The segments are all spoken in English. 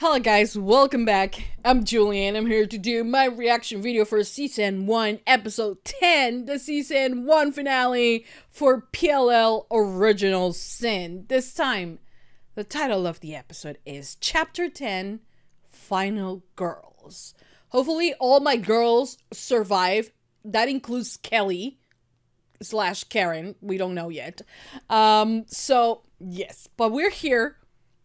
Hello guys, welcome back. I'm Julian. I'm here to do my reaction video for Season 1, Episode 10, the Season 1 finale for PLL Original Sin. This time, the title of the episode is Chapter 10, Final Girls. Hopefully all my girls survive. That includes Kelly / Karen. We don't know yet. So, yes. But we're here.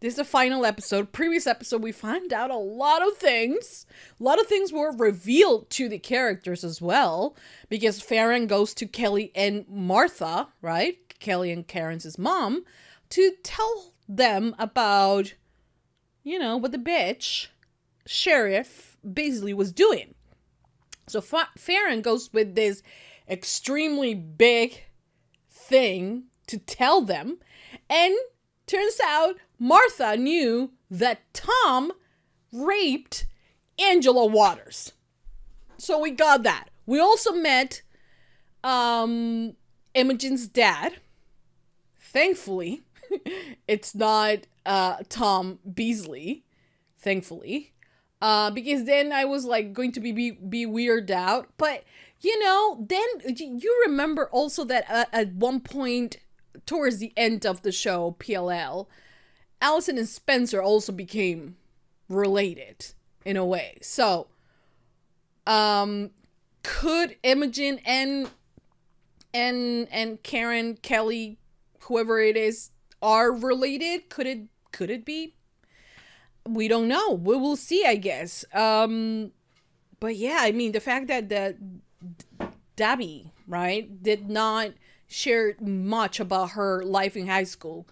This is the final episode. Previous episode, we found out a lot of things. A lot of things were revealed to the characters as well. Because Farron goes to Kelly and Martha, right? Kelly and Karen's mom. To tell them about, what the bitch, Sheriff, basically was doing. So Farron goes with this extremely big thing to tell them. And turns out Martha knew that Tom raped Angela Waters. So we got that. We also met Imogen's dad. Thankfully, it's not Tom Beasley. Thankfully. Because then I was like going to be weirded out. But, then you remember also that at one point towards the end of the show, PLL, Allison and Spencer also became related in a way. So, could Imogen and Karen, Kelly, whoever it is, are related? Could it be? We don't know. We will see, I guess. But yeah, I mean, the fact that Debbie, right, did not share much about her life in high school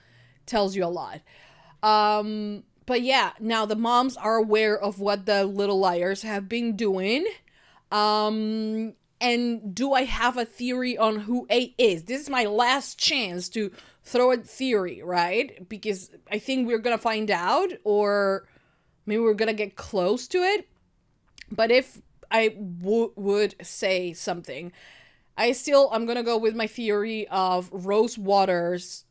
tells you a lot. But yeah, now the moms are aware of what the Little Liars have been doing. And do I have a theory on who A is? This is my last chance to throw a theory, right? Because I think we're gonna find out, or maybe we're gonna get close to it. But if I would say something, I'm gonna go with my theory of Rose Waters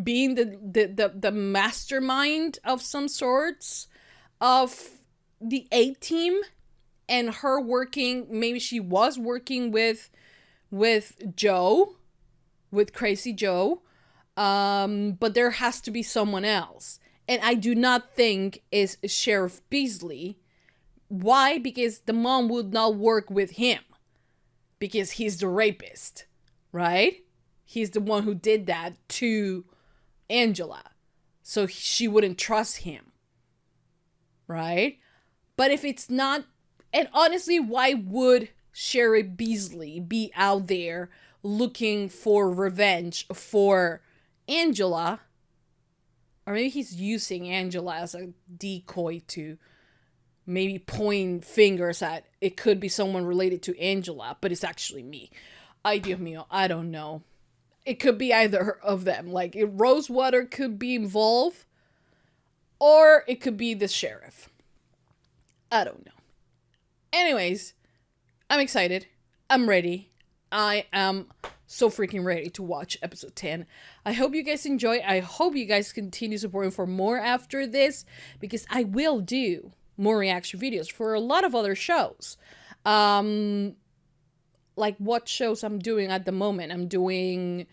being the mastermind of some sorts of the A-team, and her working, maybe she was working with Joe, with Crazy Joe, but there has to be someone else. And I do not think it's Sheriff Beasley. Why? Because the mom would not work with him. Because he's the rapist, right? He's the one who did that to Angela. So she wouldn't trust him, right? But if it's not, and honestly, why would Sheriff Beasley be out there looking for revenge for Angela? Or maybe he's using Angela as a decoy to maybe point fingers at it could be someone related to Angela, but it's actually me. Ay, Dios mío, I don't know. It could be either of them. Like, Rosewater could be involved, or it could be the sheriff. I don't know. Anyways, I'm excited. I'm ready. I am so freaking ready to watch episode 10. I hope you guys enjoy. I hope you guys continue supporting for more after this, because I will do more reaction videos for a lot of other shows. Like what shows I'm doing at the moment. I'm doing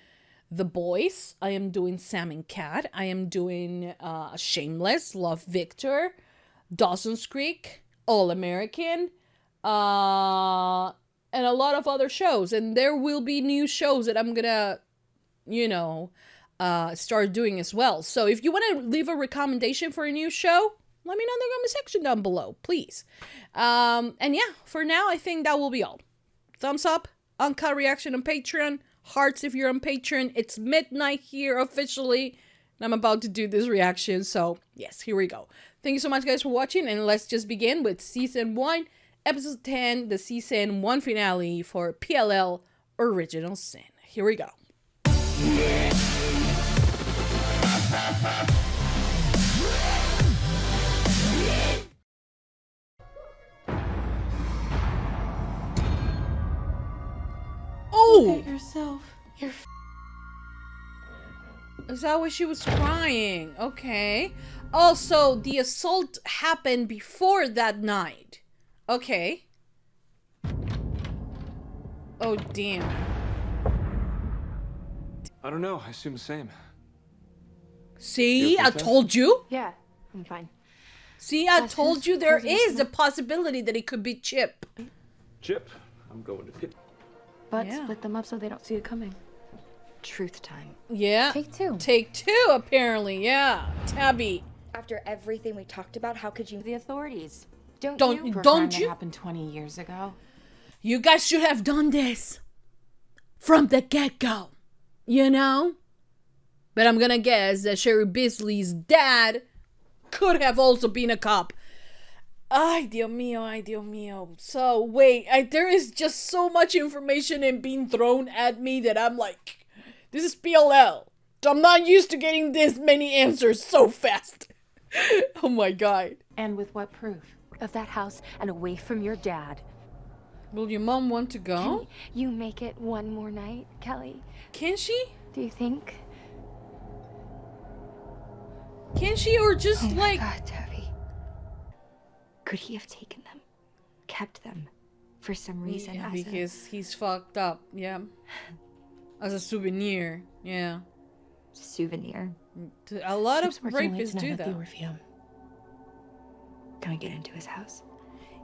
The Boys. I am doing Sam and Cat. I am doing Shameless, Love Victor, Dawson's Creek, All American, and a lot of other shows. And there will be new shows that I'm gonna, start doing as well. So if you want to leave a recommendation for a new show, let me know in the comment section down below, please. And yeah, for now, I think that will be all. Thumbs up, uncut reaction on Patreon, hearts if you're on Patreon. It's midnight here officially, and I'm about to do this reaction, so yes, here we go. Thank you so much, guys, for watching, and let's just begin with Season 1, Episode 10, the Season 1 finale for PLL Original Sin. Here we go. Oh! Look at yourself. You're Is that why she was crying? Okay. Also, the assault happened before that night. Okay. Oh, damn. I don't know. I assume the same. See, I told you. Yeah, I'm fine. See, I told you there is a possibility that it could be Chip. Chip, I'm going to pit. But split them up so they don't see it coming. Truth time. Yeah. Take two. Take two, apparently. Yeah. Tabby. After everything we talked about, how could you? The authorities. Don't you? That happened 20 years ago. You guys should have done this from the get-go. You know? But I'm gonna guess that Sherry Bisley's dad could have also been a cop. Ay, Dios mío, ay, Dios mío. So, wait, there is just so much information and being thrown at me that I'm like, this is PLL. I'm not used to getting this many answers so fast. Oh my god. And with what proof? Of that house and away from your dad. Will your mom want to go? Can you make it one more night, Kelly? Can she? Do you think? Can she, or just Oh like... my God, Tabby. Could he have taken them? Kept them? For some reason, Yeah, as because he's fucked up, yeah. As a souvenir, yeah. a souvenir? A lot Chip's of working late rapists tonight do at the that. Orpheum. Can I get into his house?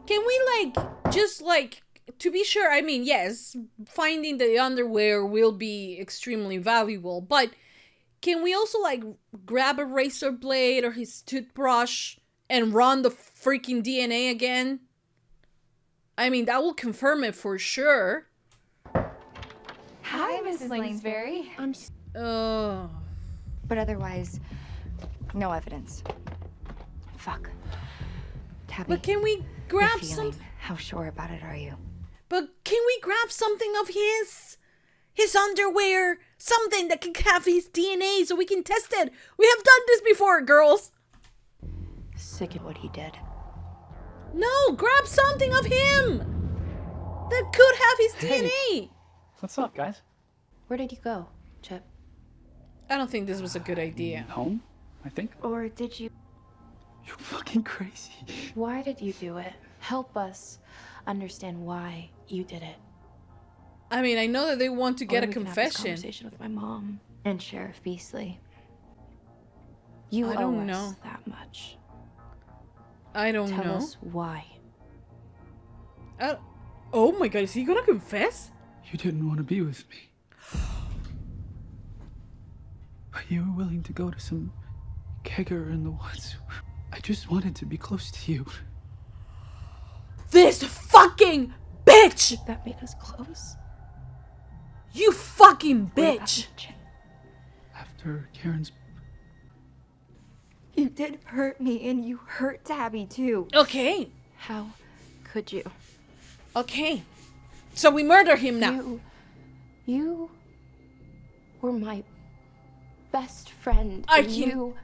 Can we, like, just, like, to be sure, I mean, yes, finding the underwear will be extremely valuable, but can we also, like, grab a razor blade or his toothbrush and run the freaking DNA again? I mean, that will confirm it for sure. Hi, Mrs. Lanesbury. Oh. But otherwise, no evidence. Fuck. Tabby, But can we your grab feeling. some... How sure about it are you? But can we grab something of his? His underwear? Something that can have his DNA so we can test it. We have done this before, girls. Sick of what he did. No, grab something of him that could have his DNA. What's up, guys? Where did you go, Chip? I don't think this was a good idea. Home, I think. Or did you? You're fucking crazy. Why did you do it? Help us understand why you did it. I mean, I know that they want to get Or a we can have this confession. conversation with my mom. And Sheriff Beasley. You I owe don't us know. That much. I don't Tell know. us why. Oh my god, is he gonna confess? You didn't want to be with me. But you were willing to go to some kegger in the woods. I just wanted to be close to you. This fucking bitch! That made us close. You fucking What about bitch! Mitch? After Karen's... You did hurt me, and you hurt Tabby too. Okay, How could you? okay. So we murder him now. You were my best friend. I and can-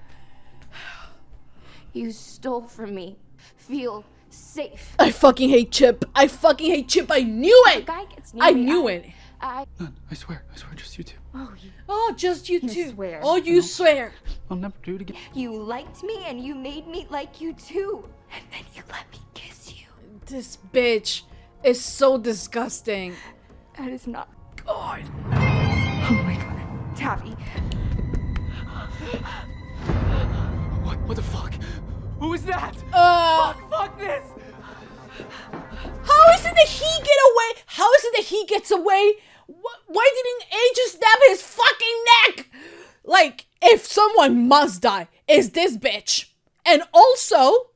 You stole from me. Feel safe. I fucking hate Chip. I fucking hate Chip. I knew it. Guy gets near I me, knew it. None, I swear, just you two. Oh, you Oh, just you two. swear. Oh, you swear. I'll never do it again. You liked me, and you made me like you too. And then you let me kiss you. This bitch is so disgusting. That is not. God. Oh my God, Tabby. What the fuck? Who is that? Fuck this. How is it that he get away? How is it that he gets away? Why didn't A just stab his fucking neck? Like, if someone must die, it's this bitch. And also,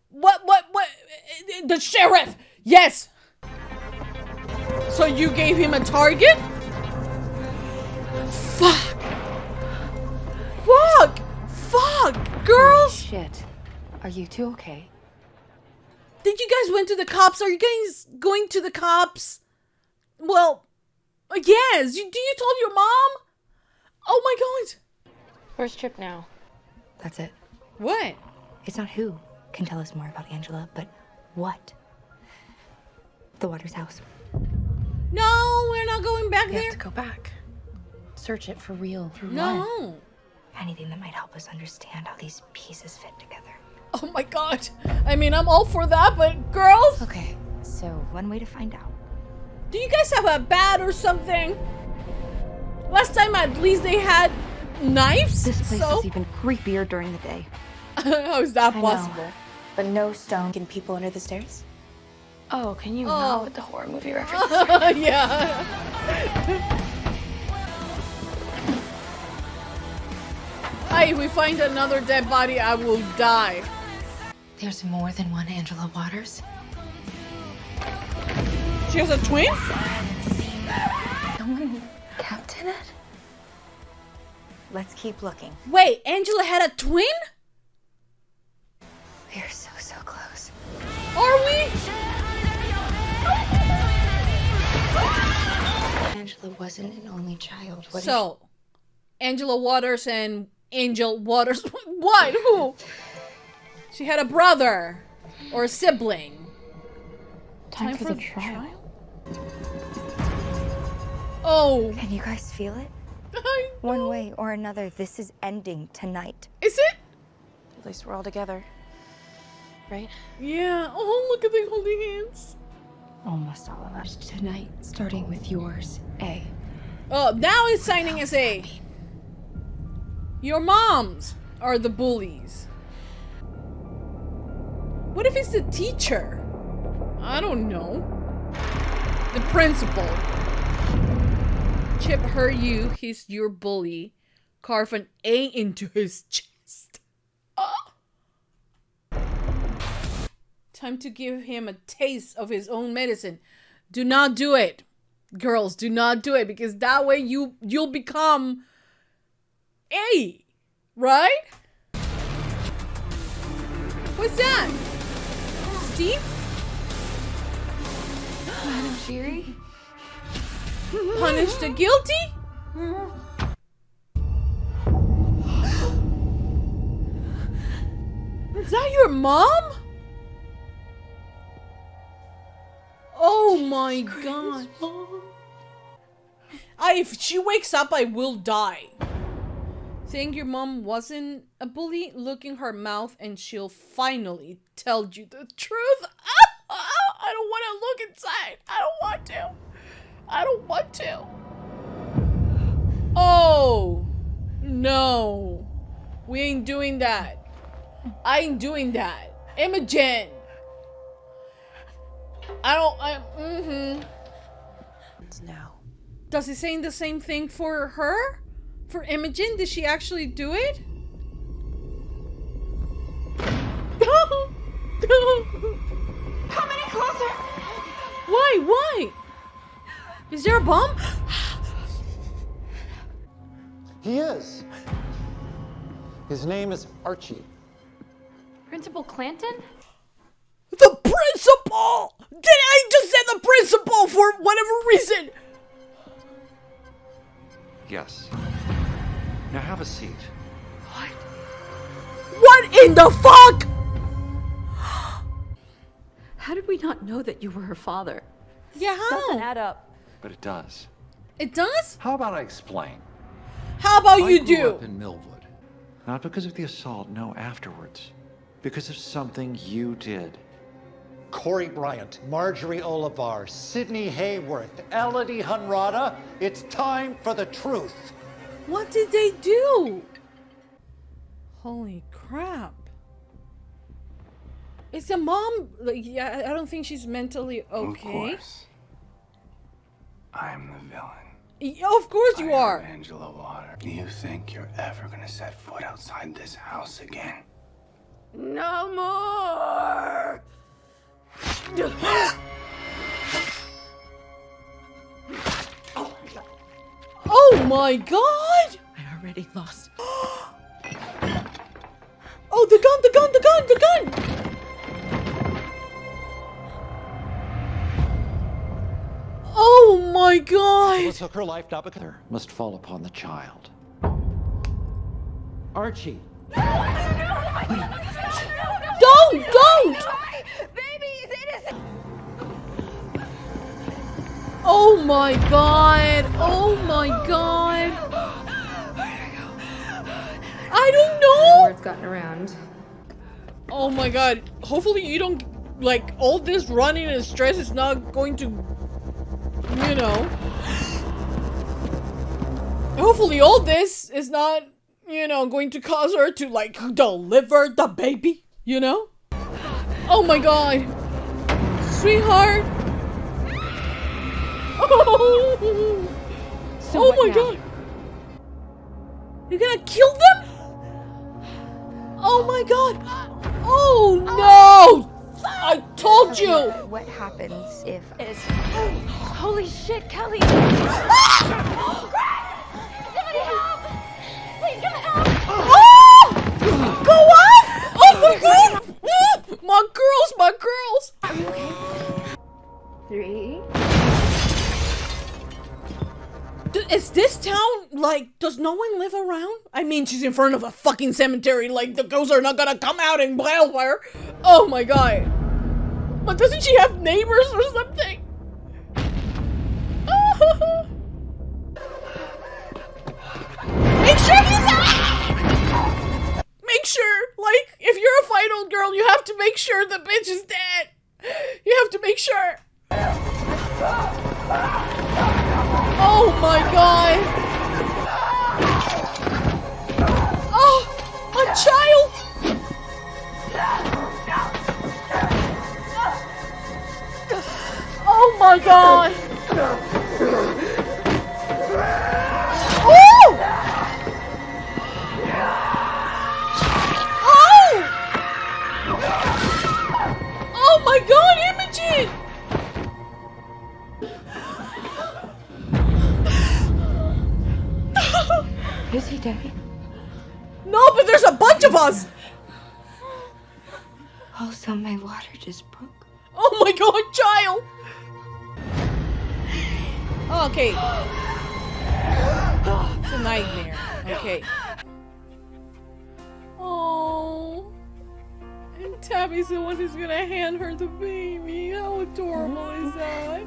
what, the sheriff. Yes. So you gave him a target? Fuck, girls. shit. Are you two okay? Did you guys went to the cops? Are you guys going to the cops? Well, yes. Do you told your mom? Oh my god. Where's Chip now? That's it. What? It's not who can tell us more about Angela, but what. The Waters house. No, we're not going back We there. have to go back search it for real. No. Anything that might help us understand how these pieces fit together. Oh my god. I mean, I'm all for that, but girls, Okay, so one way to find out. do you guys have a bat or something? Last time at least they had knives. This place so is even creepier during the day. how is that I know. possible? But no stone. Can people under the stairs? Oh, can you Oh. not with the horror movie reference? Yeah. Hey, if we find another dead body, I will die. There's more than one Angela Waters. She has a twin? Someone captain it? Let's keep looking. Wait, Angela had a twin? We're so close. Are we? Angela wasn't an only child. What So, Angela Waters and Angel Waters. What? Who? She had a brother or a sibling. Time for the trial. Oh. Can you guys feel it? One way or another, this is ending tonight. Is it? At least we're all together. Right? Yeah. Oh, look at them holding hands. Almost all of us. Tonight, starting with yours, A. Oh, now it's signing as A. Your moms are the bullies. What if it's the teacher? I don't know. The principal. Chip heard you, he's your bully. Carve an A into his chest. Ah. Time to give him a taste of his own medicine. Do not do it. Girls, do not do it, because that way you'll become A, right? What's that? Steve? Madam Sherry? Punish the guilty? Is that your mom? Oh my god. If she wakes up, I will die. Saying your mom wasn't a bully, look in her mouth and she'll finally tell you the truth. I don't want to look inside. I don't want to. I don't want to. Oh, no. We ain't doing that. I ain't doing that. Imogen. It's now. Does it say the same thing for her? For Imogen? Did she actually do it? Come any closer! Why? Why? Is there a bomb? He is. His name is Archie. Principal Clanton? The principal! I just said the principal for whatever reason. Yes. Now have a seat. What in the fuck? How did we not know that you were her father? Yeah, Doesn't how? add up. But it does. It does? How about I explain? How about you I grew do? up in Millwood. Not because of the assault, no, afterwards. Because of something you did. Corey Bryant, Marjorie Olivar, Sidney Hayworth, Elodie Hunrada. It's time for the truth. What did they do? Holy crap. Is the mom, like, yeah, I don't think she's mentally okay. Of course. I'm the villain. Of course you I am are. Angela Water. Do you think you're ever gonna set foot outside this house again? No more. Oh my god! I already lost. Oh, the gun, the gun, the gun, the gun! Oh my What god! took her life not because Must fall upon the child. Archie. Don't! Baby is innocent! Oh my god! Oh my god! gotten around. Oh my god. Hopefully you don't, like, all this running and stress is not going to, you know. Hopefully all this is not, you know, going to cause her to, like, deliver the baby, you know? Oh my god. Sweetheart. Oh, So my god. You're gonna kill them? Oh my god. Oh no! I told you! What happens if... Holy shit, Kelly! Oh! Go off! Oh my god! My girls, my girls! 3. Is this town, like, does no one live around? I mean, she's in front of a fucking cemetery, like, the ghosts are not gonna come out and wail her. Oh my god. But doesn't she have neighbors or something? Make sure he's out! Make sure, like, if you're a final girl, you have to make sure the bitch is dead. You have to make sure. Oh my god! Oh, a child! Oh my god! Oh! Oh! Oh my god, Imogen! Is he dead? No, but there's a bunch of us! Also, my water just broke. Oh my god, child! Okay. It's a nightmare. Okay. Oh. And Tabby's the one who's gonna hand her the baby. How adorable is that?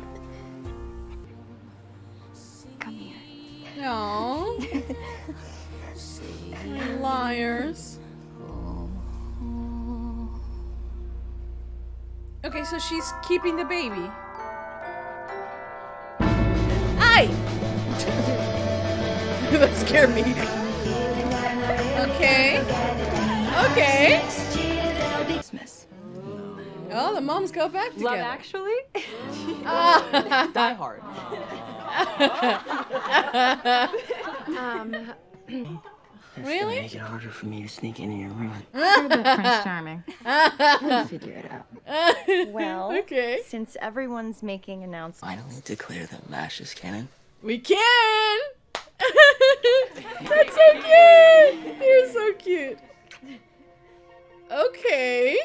Come here. No. Liars. Okay, so she's keeping the baby. Aye! That scared me. Okay. Okay. Christmas. Oh, the moms got back together. Love Actually? Die Hard. Really? Make it harder for me to sneak into your room. Prince Charming. We'll figure it out. Well, Okay. since everyone's making announcements, Finally declare that MASH is canon. We can! That's so cute! You're so cute. Okay.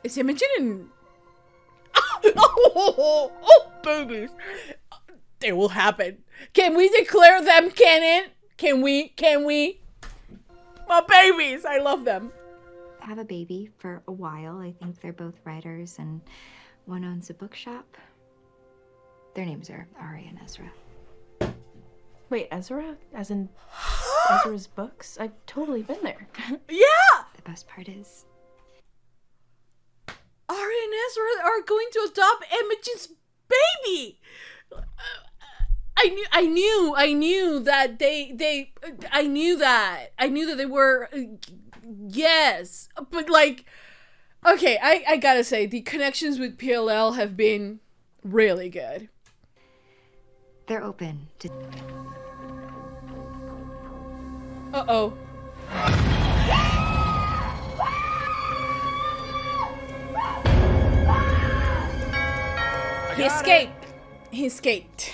Is Imogen in... Oh, babies. It will happen. Can we declare them canon? Can we? My babies! I love them. Have a baby for a while. I think they're both writers, and one owns a bookshop. Their names are Ari and Ezra. wait, Ezra? As in Ezra's books? I've totally been there. Yeah! The best part is, Ari and Ezra are going to adopt Imogen's baby! I knew that I knew that they were, yes. But like, okay, I gotta say, the connections with PLL have been really good. they're open to... Uh-oh. He escaped. He escaped.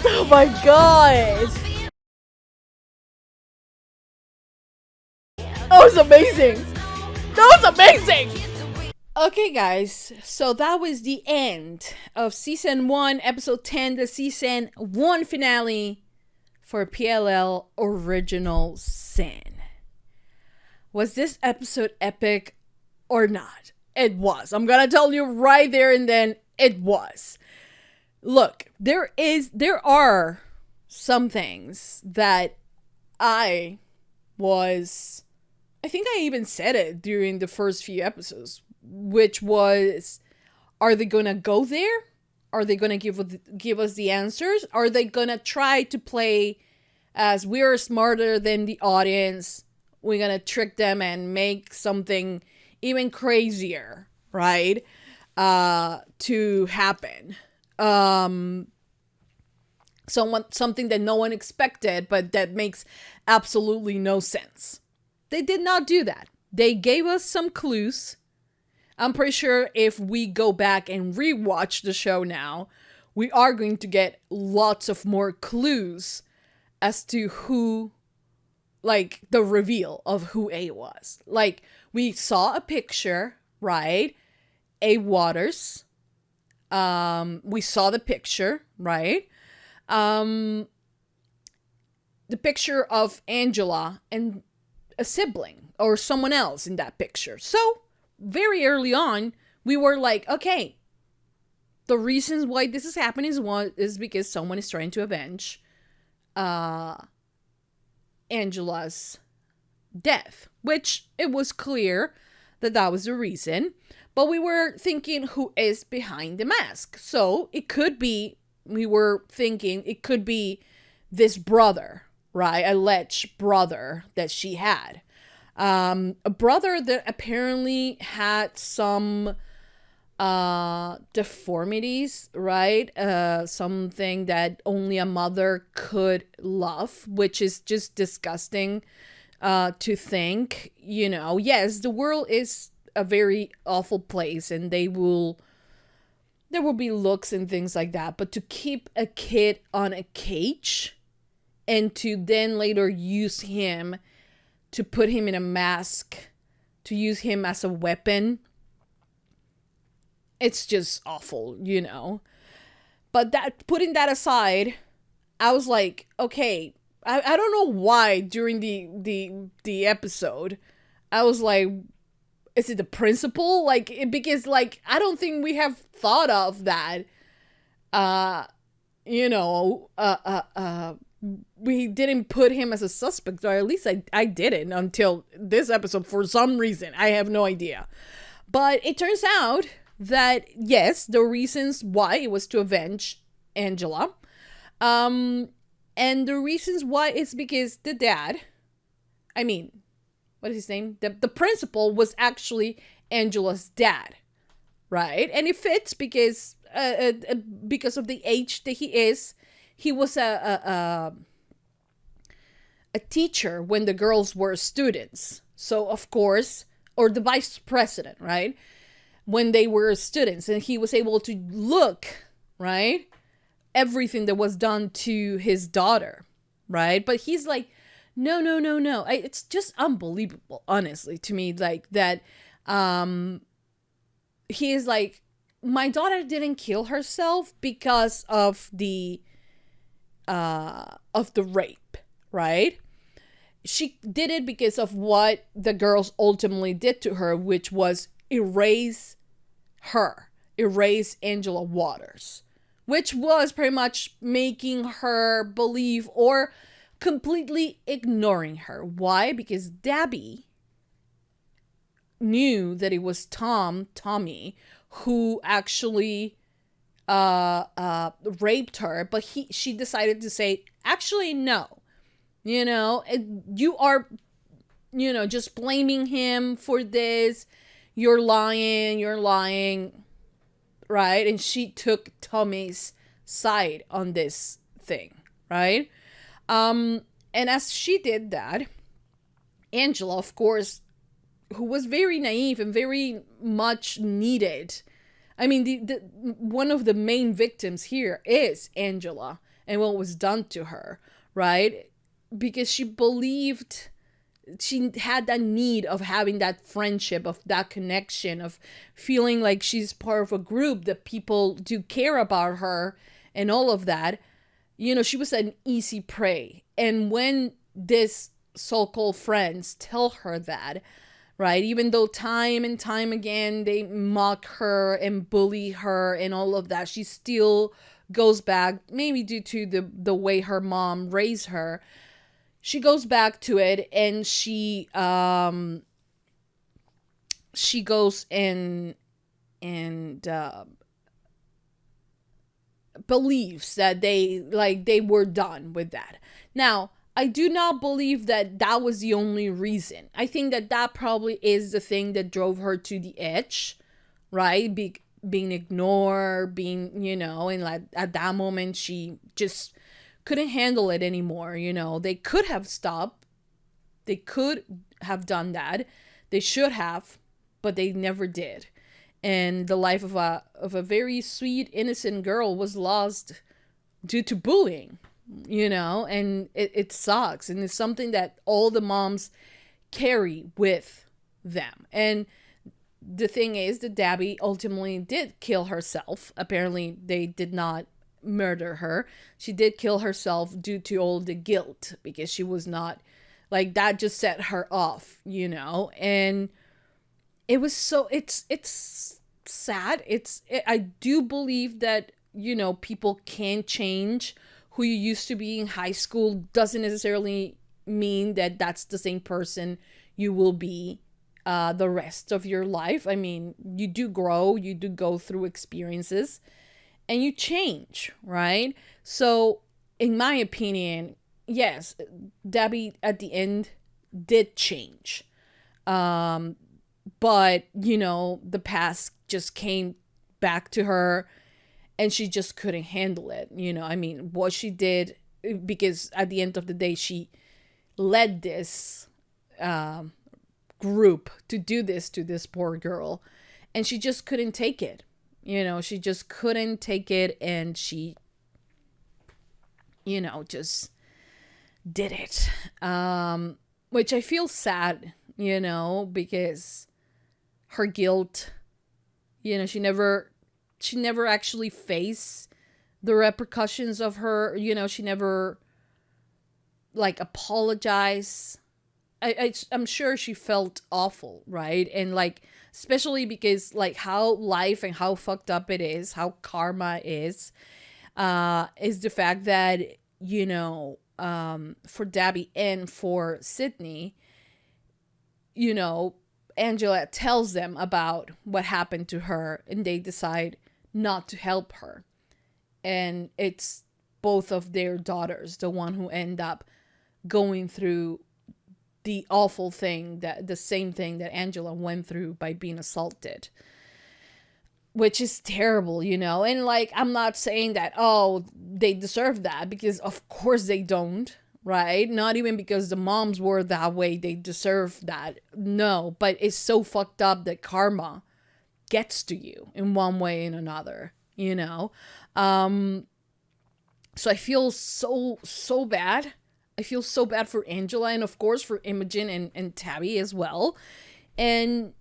Oh my god! That was amazing! That was amazing! Okay guys, so that was the end of Season 1, Episode 10, the Season 1 finale for PLL Original Sin. Was this episode epic or not? It was. I'm gonna tell you right there and then, it was. look, there are some things that I think I even said it during the first few episodes, which was, are they gonna go there? Are they gonna give us the answers? Are they gonna try to play as we're smarter than the audience? We're gonna trick them and make something even crazier, right? To happen. Something that no one expected, but that makes absolutely no sense. They did not do that. They gave us some clues. I'm pretty sure if we go back and rewatch the show now, we are going to get lots of more clues as to who, like, the reveal of who A was. Like, we saw a picture, right? A Waters. We saw the picture, right? The picture of Angela and a sibling or someone else in that picture. So, very early on, we were like, okay, the reasons why this is happening is because someone is trying to avenge Angela's death, which it was clear that was the reason. But we were thinking, who is behind the mask? So it could be, we were thinking it could be this brother, right? Alleged brother that she had. A brother that apparently had some deformities, right? Something that only a mother could love, which is just disgusting to think. You know, yes, the world is a very awful place, and there will be looks and things like that, but to keep a kid on a cage and to then later use him, to put him in a mask, to use him as a weapon, it's just awful, you know. But that, putting that aside, I was like, okay, I don't know why during the episode I was like, is it the principal? Like, because, like, I don't think we have thought of that. We didn't put him as a suspect, or at least I didn't until this episode for some reason. I have no idea. But it turns out that, yes, the reasons why it was to avenge Angela. And the reasons why it's because the dad, what is his name? The principal was actually Angela's dad, right? And it fits because of the age that he is. He was a teacher when the girls were students. So, of course, or the vice president, right? When they were students, and he was able to look, right? Everything that was done to his daughter, right? But he's like, no. It's just unbelievable, honestly, to me, like that. He is like, my daughter didn't kill herself because of the rape, right? She did it because of what the girls ultimately did to her, which was erase Angela Waters, which was pretty much making her believe or completely ignoring her. Why? Because Debbie knew that it was Tommy, who actually raped her, but she decided to say, actually, no. You know, you are, just blaming him for this. You're lying, right? And she took Tommy's side on this thing, right? And as she did that, Angela, of course, who was very naive and very much needed. I mean, the one of the main victims here is Angela and what was done to her, right? Because she believed, she had that need of having that friendship, of that connection, of feeling like she's part of a group, that people do care about her and all of that. She was an easy prey. And when this so-called friends tell her that, right, even though time and time again they mock her and bully her and all of that, she still goes back, maybe due to the way her mom raised her. She goes back to it, and she goes and believes that they were done with that. Now, I do not believe that that was the only reason. I think that that probably is the thing that drove her to the edge, right? Being ignored, being, and like at that moment she just couldn't handle it anymore. They could have stopped. They could have done that. They should have, but they never did. And the life of a very sweet, innocent girl was lost due to bullying. And it sucks. And it's something that all the moms carry with them. And the thing is that Debbie ultimately did kill herself. Apparently, they did not murder her. She did kill herself due to all the guilt, because she was not, like, that just set her off, And it was it's sad. I do believe that, people can change. Who you used to be in high school doesn't necessarily mean that that's the same person you will be the rest of your life. I mean, you do grow, you do go through experiences, and you change, right? So, in my opinion, yes, Debbie at the end did change. But, the past just came back to her, and she just couldn't handle it. I mean, what she did, because at the end of the day, she led this group to do this to this poor girl, and she just couldn't take it. She just couldn't take it, and she, just did it. Which I feel sad, because her guilt, she never actually faced the repercussions of her, she never like apologized. I'm sure she felt awful, right? And like, especially because like how life and how fucked up it is, how karma is the fact that, for Debbie and for Sydney, Angela tells them about what happened to her, and they decide not to help her. And it's both of their daughters, the one who end up going through the awful thing, the same thing that Angela went through by being assaulted, which is terrible, and like, I'm not saying that, oh, they deserve that, because of course they don't, right? Not even because the moms were that way, they deserve that. No, but it's so fucked up that karma gets to you in one way and another, so I feel so bad. I feel so bad for Angela, and of course for Imogen and Tabby as well. And,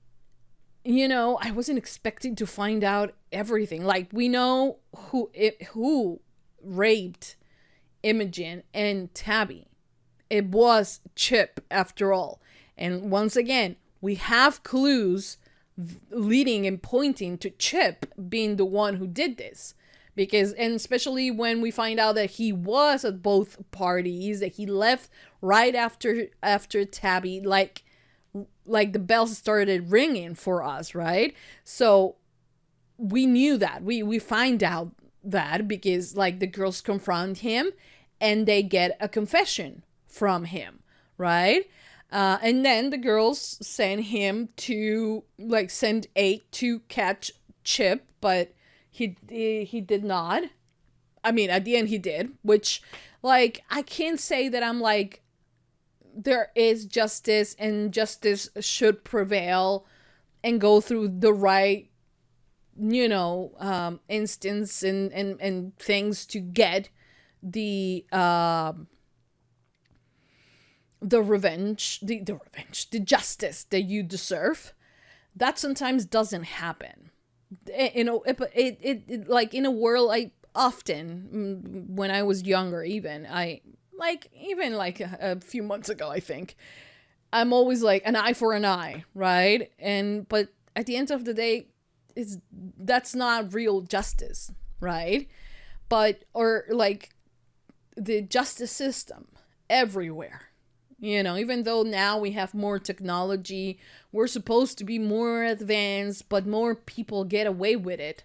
I wasn't expecting to find out everything. Like, we know who raped Imogen and Tabby. It was Chip, after all. And once again, we have clues leading and pointing to Chip being the one who did this. And especially when we find out that he was at both parties, that he left right after Tabby, like the bells started ringing for us, right? So we knew that. We find out that because like the girls confront him and they get a confession from him, right? And then the girls send him to send 8 to catch Chip, but he did not. I mean, at the end he did, which, like, I can't say that I'm like, there is justice and justice should prevail and go through the right, instance and things to get the revenge, the justice that you deserve. That sometimes doesn't happen. It like in a world, I often, when I was younger, even a few months ago, I think, I'm always like an eye for an eye, right? But at the end of the day, that's not real justice, right? but, or like the justice system everywhere. You know, even though now we have more technology, we're supposed to be more advanced, but more people get away with it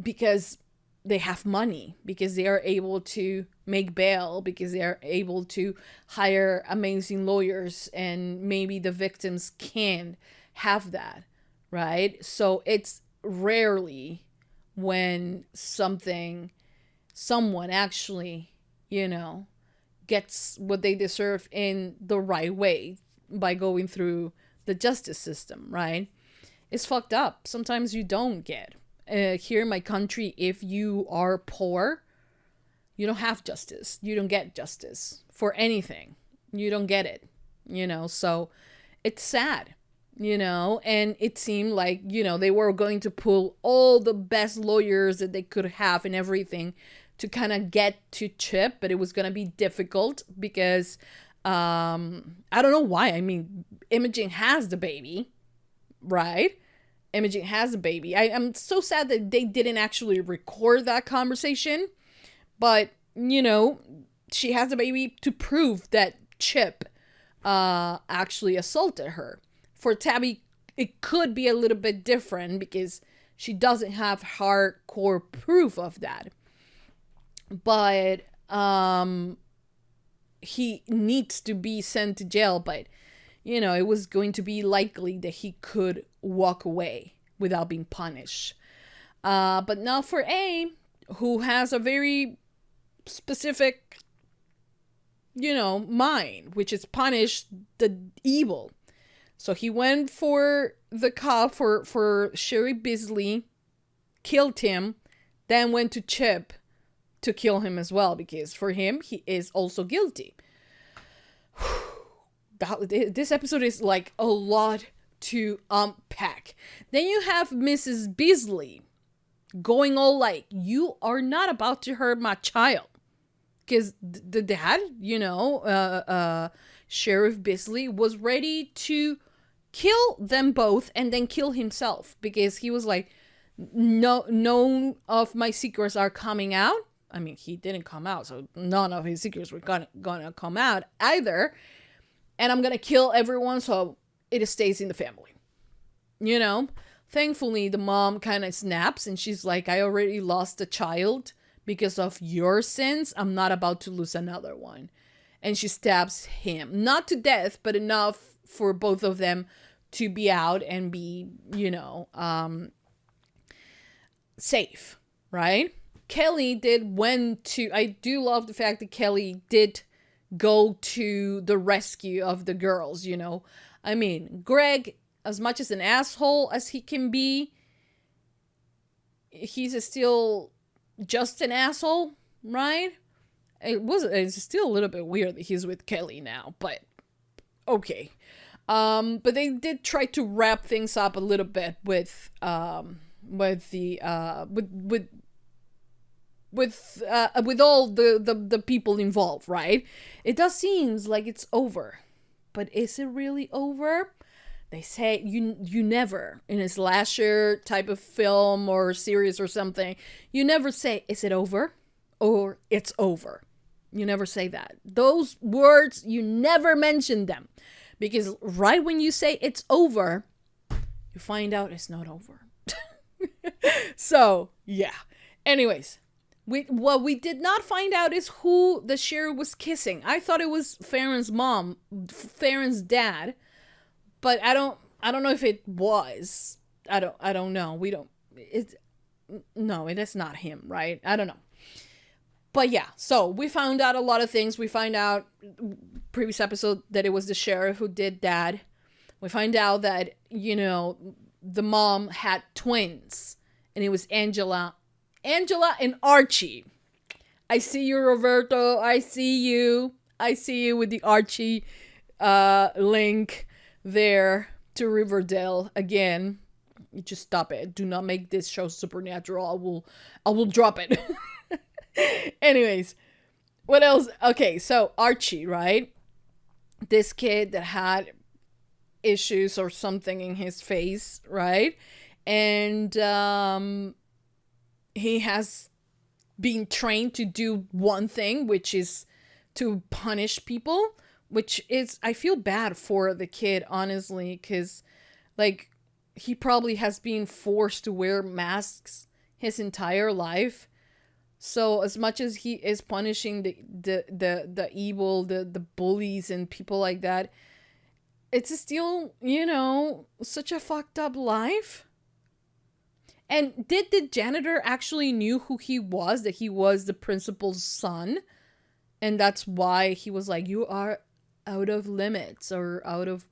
because they have money, because they are able to make bail, because they are able to hire amazing lawyers, and maybe the victims can't have that, right? So it's rarely when someone actually, you know, gets what they deserve in the right way by going through the justice system, right? It's fucked up. Sometimes you don't get. Here in my country, if you are poor, you don't have justice. You don't get justice for anything. You don't get it, you know? So it's sad, you know? And it seemed like, you know, they were going to pull all the best lawyers that they could have and everything to kind of get to Chip, but it was going to be difficult because I don't know why. I mean, Imogen has the baby, right? Imogen has a baby. I'm so sad that they didn't actually record that conversation, but, you know, she has a baby to prove that Chip actually assaulted her. For Tabby, it could be a little bit different because she doesn't have hardcore proof of that. But he needs to be sent to jail, but, you know, it was going to be likely that he could walk away without being punished. But not for A, who has a very specific, you know, mind, which is punish the evil. So he went for the cop, for Sheriff Beasley, killed him, then went to Chip to kill him as well, because for him, he is also guilty. This episode is like a lot to unpack. Then you have Mrs. Beasley going all like, you are not about to hurt my child. Because the dad, you know, Sheriff Beasley was ready to kill them both and then kill himself, because he was like, no, none of my secrets are coming out. I mean, he didn't come out, so none of his secrets were gonna come out either. And I'm gonna kill everyone so it stays in the family. You know? Thankfully, the mom kind of snaps and she's like, I already lost a child because of your sins. I'm not about to lose another one. And she stabs him. Not to death, but enough for both of them to be out and be, you know, safe, right? Kelly I do love the fact that Kelly did go to the rescue of the girls, you know. I mean, Greg, as much as an asshole as he can be, he's still just an asshole, right? It's still a little bit weird that he's with Kelly now, but okay. But they did try to wrap things up a little bit with all the people involved, right? It does seems like it's over, but is it really over? They say you never, in a slasher type of film or series or something, you never say, is it over? Or it's over. You never say that. Those words, you never mention them. Because right when you say it's over, you find out it's not over. So, yeah. Anyways, what we did not find out is who the sheriff was kissing. I thought it was Farron's mom, Farron's dad, but I don't know if it was. I don't know. No, it is not him, right? I don't know. But yeah, so we found out a lot of things. We find out previous episode that it was the sheriff who did that. We find out that, you know, the mom had twins, and it was Angela and Archie. I see you, Roberto. I see you with the Archie link there to Riverdale again. You just stop it. Do not make this show supernatural. I will drop it. Anyways, what else? Okay, so Archie, right? This kid that had issues or something in his face, right? And he has been trained to do one thing, which is to punish people, which is, I feel bad for the kid, honestly, because like he probably has been forced to wear masks his entire life. So as much as he is punishing the evil, the bullies and people like that, it's still, you know, such a fucked up life. And did the janitor actually knew who he was, that he was the principal's son? And that's why he was like, you are out of limits or out of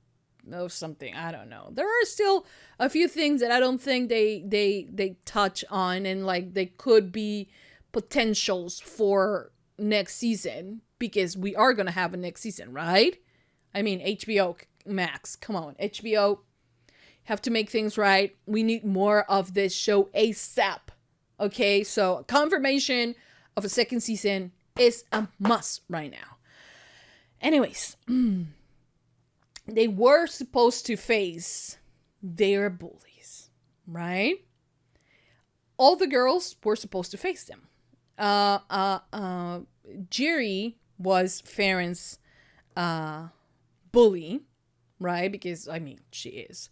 something. I don't know. There are still a few things that I don't think they touch on, and like they could be potentials for next season, because we are going to have a next season, right? I mean, HBO Max, come on, HBO, have to make things right. We need more of this show ASAP. Okay, so confirmation of a second season is a must right now. Anyways, they were supposed to face their bullies, right? All the girls were supposed to face them. Jerry was Farron's bully, right? Because I mean, she is.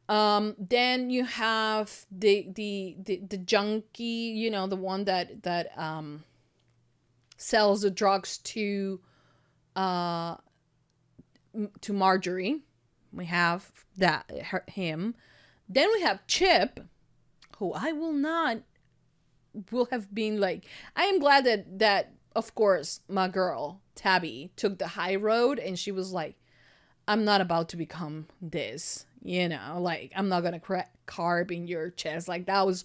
Then you have the junkie, you know, the one that sells the drugs to Marjorie. We have him. Then we have Chip, who will have been like, I am glad that of course my girl Tabby took the high road, and she was like, I'm not about to become this, you know, like I'm not gonna carve in your chest. Like that was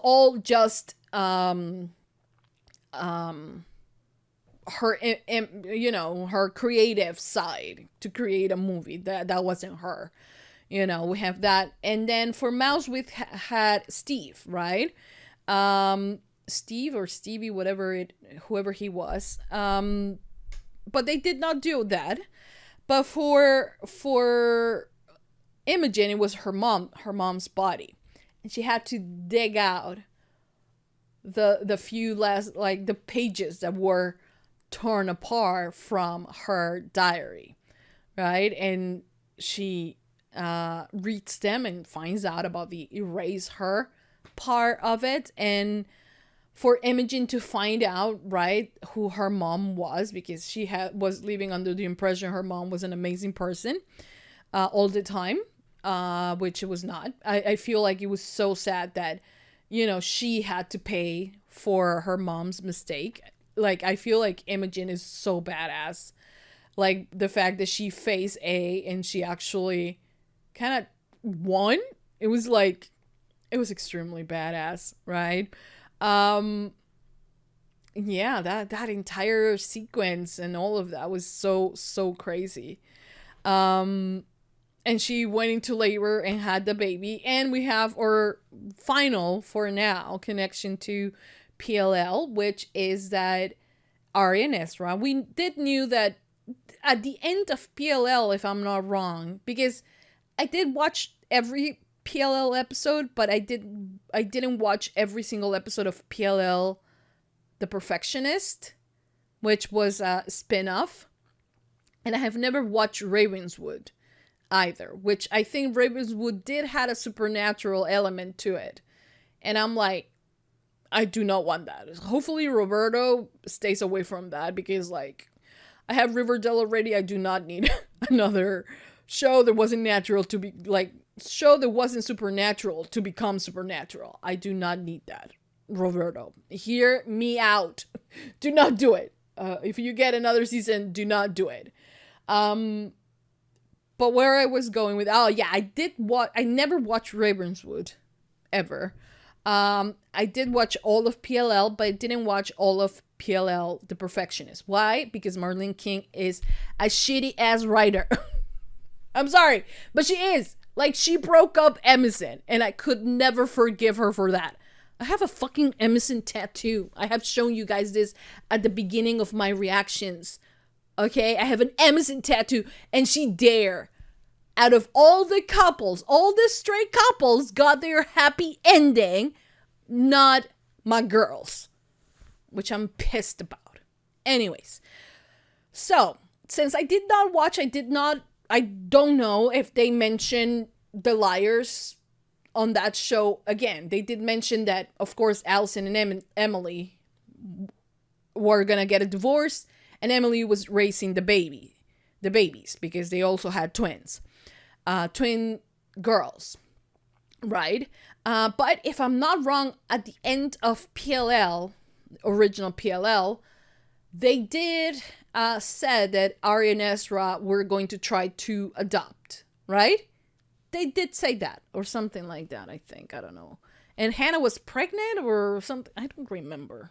all just her, you know, her creative side to create a movie. That wasn't her, you know. We have that. And then for Mouse, we had Steve, right? Steve or Stevie, whoever he was. But they did not do that. But for Imogen, it was her mom's body, and she had to dig out the few last, like, the pages that were torn apart from her diary, right? And she reads them and finds out about the erase her part of it. And for Imogen to find out, right, who her mom was, because she was living under the impression her mom was an amazing person all the time, which it was not. I feel like it was so sad that, you know, she had to pay for her mom's mistake. Like, I feel like Imogen is so badass. Like, the fact that she faced A and she actually kind of won. It was extremely badass, right? Yeah, that entire sequence and all of that was so crazy. And she went into labor and had the baby, and we have our final, for now, connection to PLL, which is that Ari and Ezra. We knew that at the end of PLL, if I'm not wrong, because I did watch every PLL episode, but I didn't watch every single episode of PLL The Perfectionist, which was a spin-off. And I have never watched Ravenswood either, which I think Ravenswood did have a supernatural element to it. And I'm like, I do not want that. Hopefully Roberto stays away from that, because like, I have Riverdale already. I do not need another show that wasn't natural to be like, show that wasn't supernatural to become supernatural. I do not need that. Roberto, hear me out. Do not do it. If you get another season, do not do it. But where I was going with, I never watched Ravenswood ever. I did watch all of PLL, but I didn't watch all of PLL The Perfectionist. Why? Because Marlene King is a shitty ass writer. I'm sorry, but she is. Like, she broke up Emerson, and I could never forgive her for that. I have a fucking Emerson tattoo. I have shown you guys this at the beginning of my reactions. Okay? I have an Emerson tattoo, and she dare. Out of all the couples, all the straight couples got their happy ending. not my girls, which I'm pissed about. Anyways, so since I did not watch, I don't know if they mentioned the liars on that show again. They did mention that, of course, Allison and Emily were gonna get a divorce, and Emily was raising the babies, because they also had twin girls, right? But if I'm not wrong, at the end of PLL, original PLL, they did said that Arya and Ezra were going to try to adopt, right? They did say that, or something like that, I think. I don't know. And Hannah was pregnant or something. I don't remember,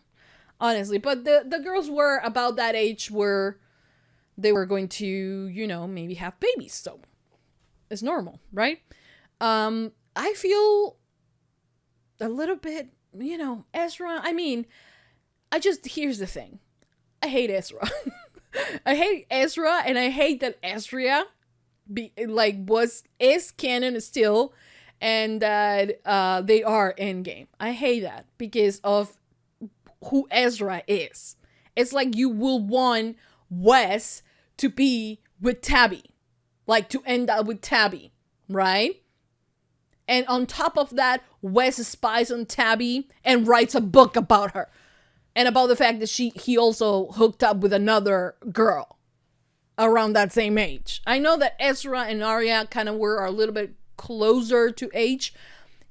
honestly. But the girls were about that age where they were going to, you know, maybe have babies. So it's normal, right? I feel a little bit, you know, Ezra. I mean, here's the thing. I hate Ezra. I hate Ezra, and I hate that Ezra is canon still, and that they are endgame. I hate that because of who Ezra is. It's like you will want Wes to be with Tabby, like to end up with Tabby, right? And on top of that, Wes spies on Tabby and writes a book about her. And about the fact that he also hooked up with another girl around that same age. I know that Ezra and Arya kind of were a little bit closer to age.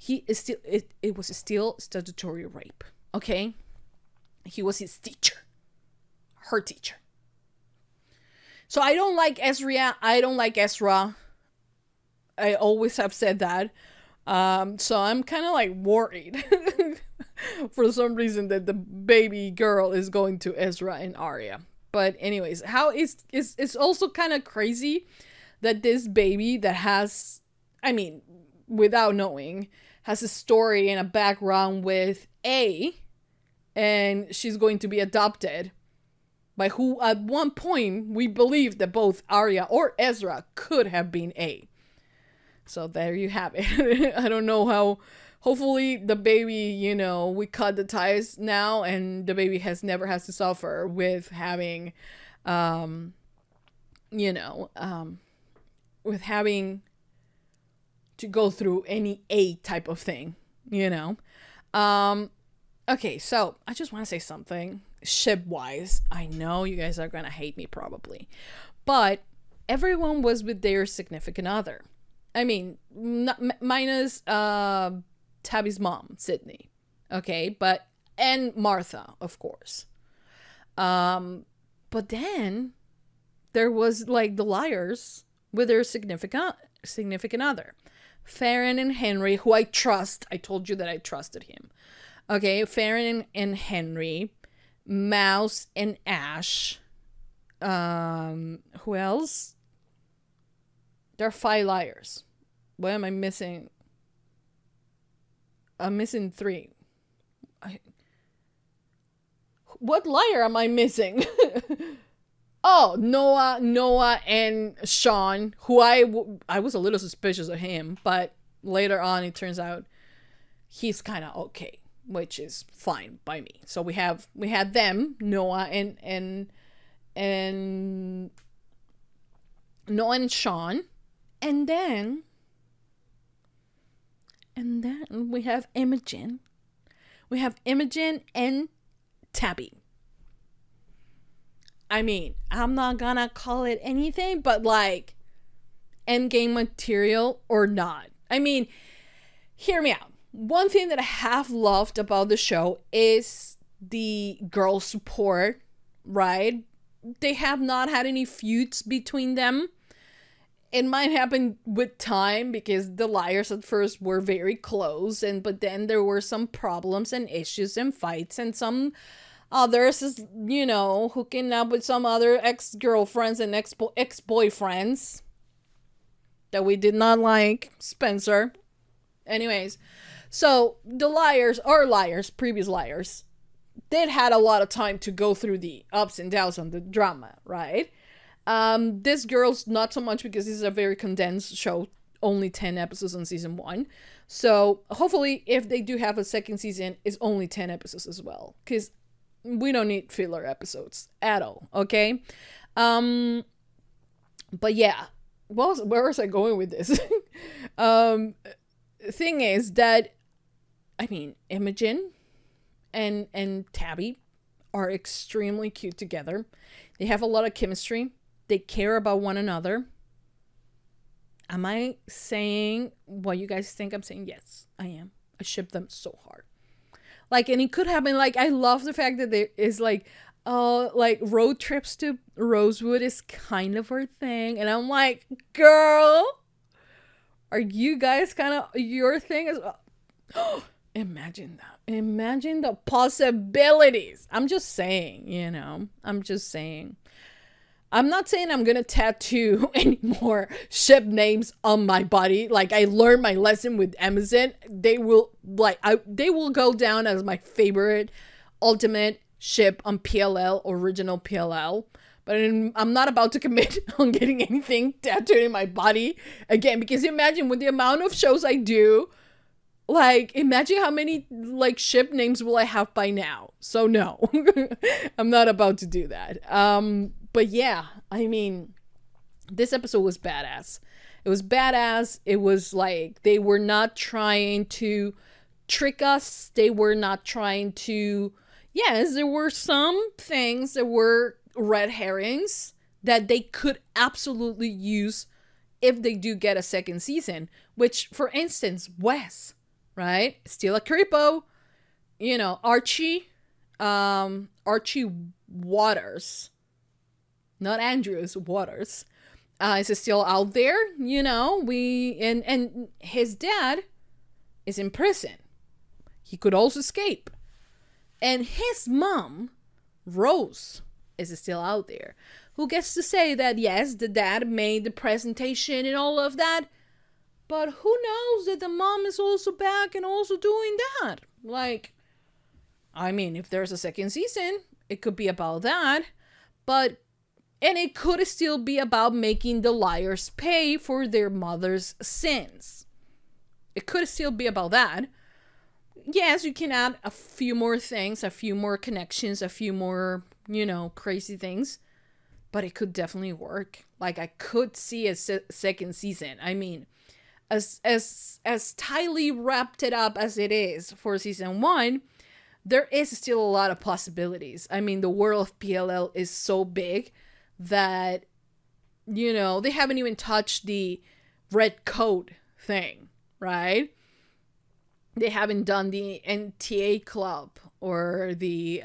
It was still statutory rape, okay? He was his teacher. Her teacher. So I don't like Ezra. I don't like Ezra. I always have said that. So I'm kind of like worried for some reason that the baby girl is going to Ezra and Arya. But anyways, it's also kind of crazy that this baby that has, I mean, without knowing, has a story and a background with A, and she's going to be adopted by who at one point we believed that both Arya or Ezra could have been A. So there you have it. I don't know how. Hopefully the baby, you know, we cut the ties now, and the baby never has to suffer with having, with having to go through any A type of thing, you know. Okay, so I just want to say something ship-wise. I know you guys are gonna hate me probably, but everyone was with their significant other. I mean, minus Tabby's mom, Sydney. Okay, and Martha, of course. But then there was like the liars with their significant other. Farron and Henry, who I trust. I told you that I trusted him. Okay, Farron and Henry, Mouse and Ash. Who else? There are 5 liars. What am I missing? I'm missing 3. What liar am I missing? Oh, Noah and Sean, who I was a little suspicious of him, but later on it turns out he's kind of okay, which is fine by me. So we had them, Noah and Noah and Sean, and then we have Imogen. We have Imogen and Tabby. I mean, I'm not gonna call it anything, but like endgame material or not. I mean, hear me out. One thing that I have loved about the show is the girl support, right? They have not had any feuds between them. It might happen with time because the liars at first were very close, but then there were some problems and issues and fights, and some others is, you know, hooking up with some other ex-girlfriends and ex-boyfriends that we did not like. Spencer. Anyways, so the previous liars, they'd had a lot of time to go through the ups and downs on the drama, right? This girl's not so much because this is a very condensed show only 10 episodes on season 1. So hopefully if they do have a second season, it's only 10 episodes as well, because we don't need filler episodes at all. Okay. But yeah, where was I going with this? Thing is that, I mean, Imogen and Tabby are extremely cute together. They have a lot of chemistry. They care about one another. Am I saying what you guys think I'm saying? Yes, I am. I ship them so hard. Like, and it could happen. Like, I love the fact that there is like road trips to Rosewood is kind of our thing. And I'm like, girl, are you guys kind of your thing as well? Imagine that. Imagine the possibilities. I'm just saying, you know, I'm just saying. I'm not saying I'm gonna tattoo any more ship names on my body. Like, I learned my lesson with Amazon. They will they will go down as my favorite ultimate ship on PLL, original PLL. But I'm not about to commit on getting anything tattooed in my body again, because imagine with the amount of shows I do, like, imagine how many like ship names will I have by now. So no, I'm not about to do that. But yeah, I mean, this episode was badass. It was badass. It was like, they were not trying to trick us. They were not trying to, yes, there were some things that were red herrings that they could absolutely use if they do get a second season. Which, for instance, Wes, right? Still a creepo. You know, Archie Waters. Not Andrews, Waters. Is still out there, you know. And his dad is in prison. He could also escape. And his mom, Rose, is still out there. Who gets to say that, yes, the dad made the presentation and all of that, but who knows that the mom is also back and also doing that? Like, I mean, if there's a second season, it could be about that. But, and it could still be about making the liars pay for their mother's sins. It could still be about that. Yes, you can add a few more things, a few more connections, a few more, you know, crazy things. But it could definitely work. Like, I could see a second season. I mean, as tightly wrapped it up as it is for season 1, there is still a lot of possibilities. I mean, the world of PLL is so big that, you know, they haven't even touched the red coat thing, right? They haven't done the NTA club or the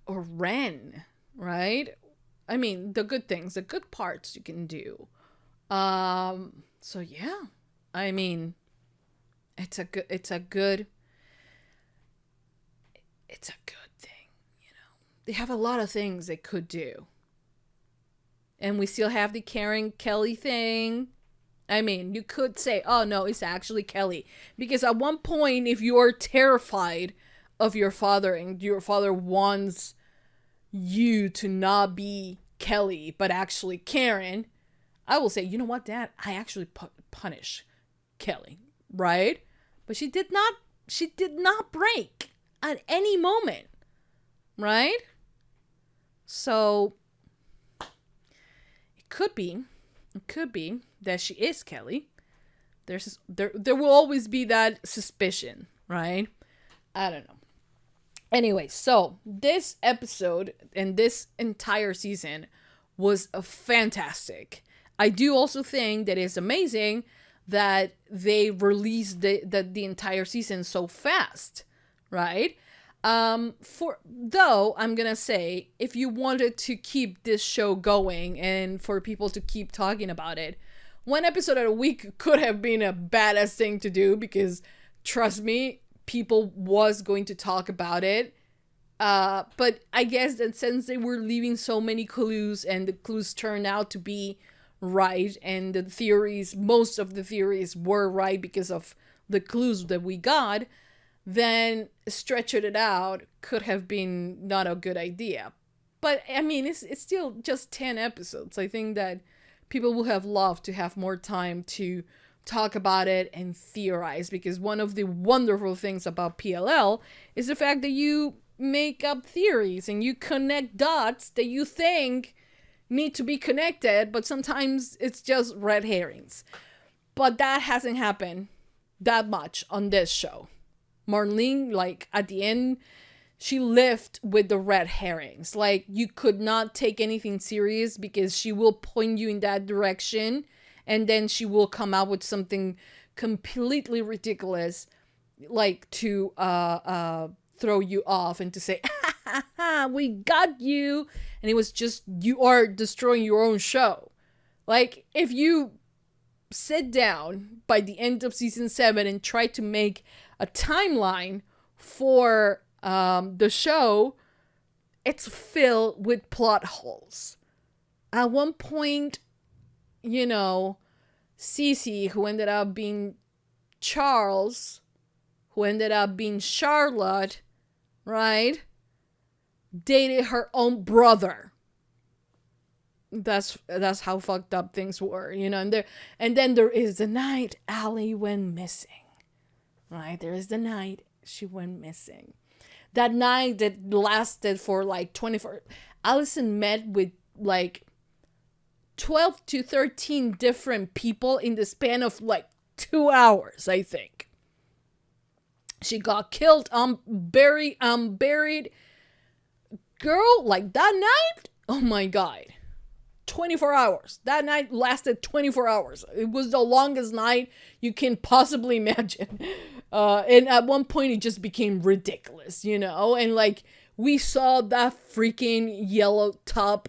or Ren, right? I mean, the good things, the good parts you can do. So yeah, I mean, it's a good thing, you know. They have a lot of things they could do. And we still have the Karen Kelly thing. I mean, you could say, oh no, it's actually Kelly. Because at one point, if you are terrified of your father and your father wants you to not be Kelly, but actually Karen, I will say, you know what, Dad? I actually punish Kelly, right? But she did not break at any moment, right? So it could be that she is Kelly. There will always be that suspicion, right? I don't know. Anyway, so this episode and this entire season was fantastic. I do also think that it's amazing that they released the entire season so fast, right? Though I'm gonna say, if you wanted to keep this show going and for people to keep talking about it, one episode a week could have been a badass thing to do, because trust me, people was going to talk about it. But I guess that since they were leaving so many clues and the clues turned out to be right, and the theories, most of the theories were right because of the clues that we got, then stretching it out could have been not a good idea. But I mean, it's still just 10 episodes. I think that people would have loved to have more time to talk about it and theorize, because one of the wonderful things about PLL is the fact that you make up theories and you connect dots that you think need to be connected, but sometimes it's just red herrings. But that hasn't happened that much on this show. Marlene, like, at the end, she lived with the red herrings. Like, you could not take anything serious because she will point you in that direction, and then she will come out with something completely ridiculous, like, to throw you off and to say, ha ha, we got you. And it was just, you are destroying your own show. Like, if you sit down by the end of season 7 and try to make a timeline for the show, it's filled with plot holes. At one point, you know, Cece, who ended up being Charles, who ended up being Charlotte, right, dated her own brother. That's how fucked up things were, you know. And then there is the night Allie went missing, right? There is the night she went missing. That night that lasted for like 24. Allison met with like 12 to 13 different people in the span of like 2 hours, I think. She got killed, buried. Girl, like that night, oh my God. 24 hours. That night lasted 24 hours. It was the longest night you can possibly imagine. And at one point it just became ridiculous, you know? And like, we saw that freaking yellow top.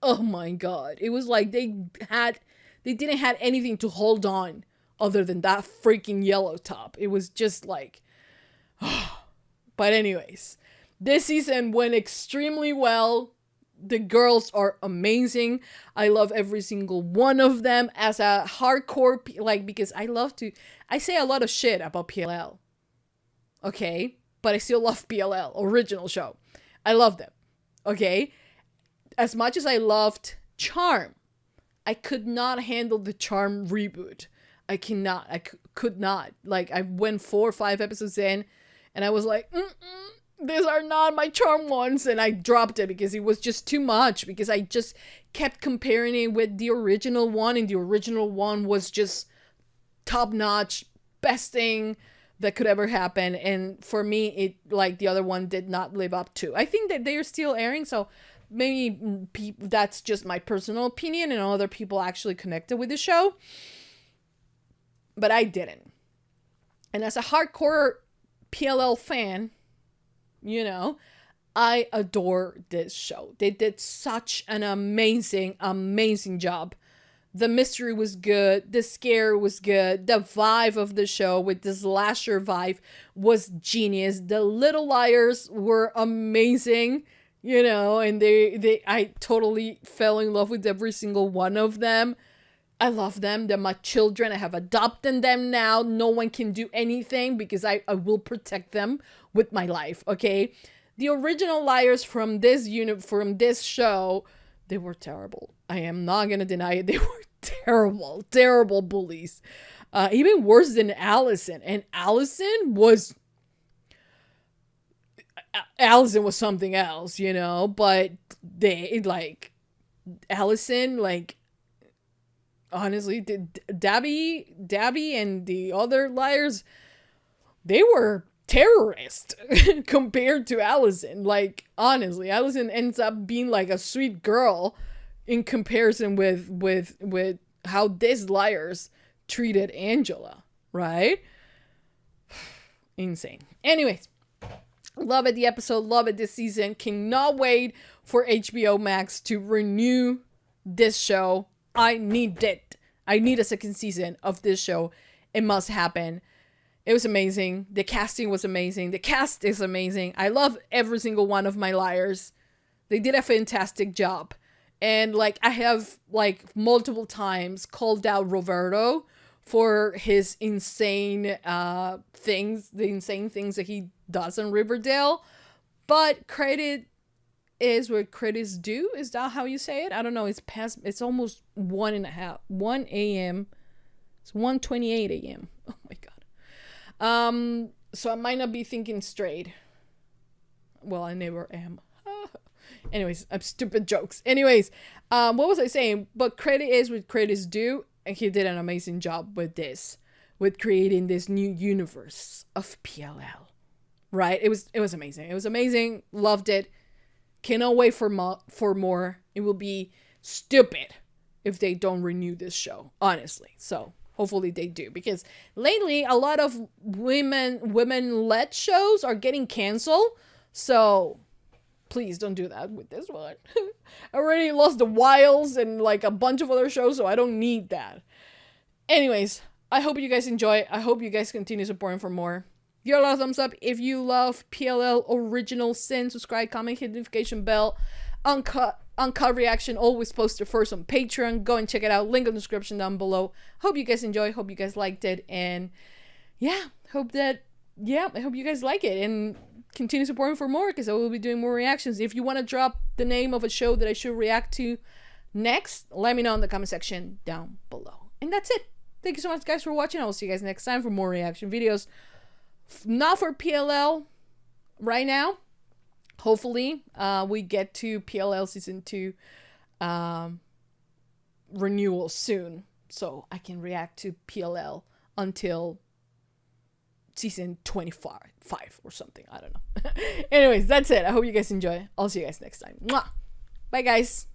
Oh my God. It was like they didn't have anything to hold on other than that freaking yellow top. It was just like, but anyways, this season went extremely well. The girls are amazing. I love every single one of them. As a hardcore, because I say a lot of shit about PLL. Okay? But I still love PLL, original show. I love them. Okay? As much as I loved Charm, I could not handle the Charm reboot. I cannot. I could not. Like, I went 4 or 5 episodes in, and I was like, these are not my Charm ones, and I dropped it because it was just too much, because I just kept comparing it with the original one, and the original one was just top-notch, best thing that could ever happen. And for me, it, like, the other one did not live up to. I think that they are still airing, so maybe that's just my personal opinion, and other people actually connected with the show, but I didn't. And as a hardcore PLL fan, you know, I adore this show. They did such an amazing, amazing job. The mystery was good. The scare was good. The vibe of the show with the slasher vibe was genius. The Little Liars were amazing, you know, and I totally fell in love with every single one of them. I love them. They're my children. I have adopted them now. No one can do anything because I will protect them with my life, okay? The original Liars from this from this show, they were terrible. I am not going to deny it. They were terrible, terrible bullies. Even worse than Allison. And Allison was something else, you know? But Allison, honestly, Dabby and the other Liars, they were terrorists compared to Allison. Like, honestly, Allison ends up being like a sweet girl in comparison with how these Liars treated Angela, right? Insane. Anyways, love it, the episode, love it this season. Cannot wait for HBO Max to renew this show. I need it. I need a second season of this show. It must happen. It was amazing. The casting was amazing. The cast is amazing. I love every single one of my Liars. They did a fantastic job. And I have multiple times called out Roberto for his insane things, the insane things that he does in Riverdale. But credit is where credit's due. Is that how you say it? I don't know. It's almost 1 a.m. It's 1:28 a.m. Oh my god. So I might not be thinking straight. Well, I never am. Anyways, I'm stupid jokes. Anyways, what was I saying? But credit is where credit's due, and he did an amazing job with this, with creating this new universe of PLL. Right? It was amazing. It was amazing. Loved it. Cannot wait for more. It will be stupid if they don't renew this show, honestly. So hopefully they do, because lately a lot of women-led shows are getting canceled. So please don't do that with this one. I already lost The Wilds and like a bunch of other shows, so I don't need that. Anyways, I hope you guys enjoy. I hope you guys continue supporting for more. Give a lot of thumbs up if you love PLL Original Sin. Subscribe, comment, hit the notification bell. Uncut reaction always posted first on Patreon. Go and check it out. Link in the description down below. Hope you guys enjoy. Hope you guys liked it. And yeah, I hope you guys like it. And continue supporting for more, because I will be doing more reactions. If you want to drop the name of a show that I should react to next, let me know in the comment section down below. And that's it. Thank you so much, guys, for watching. I will see you guys next time for more reaction videos. Not for PLL right now. Hopefully, we get to PLL season 2 renewal soon, so I can react to PLL until season 25 or something. I don't know. Anyways, that's it. I hope you guys enjoy. I'll see you guys next time. Mwah! Bye, guys.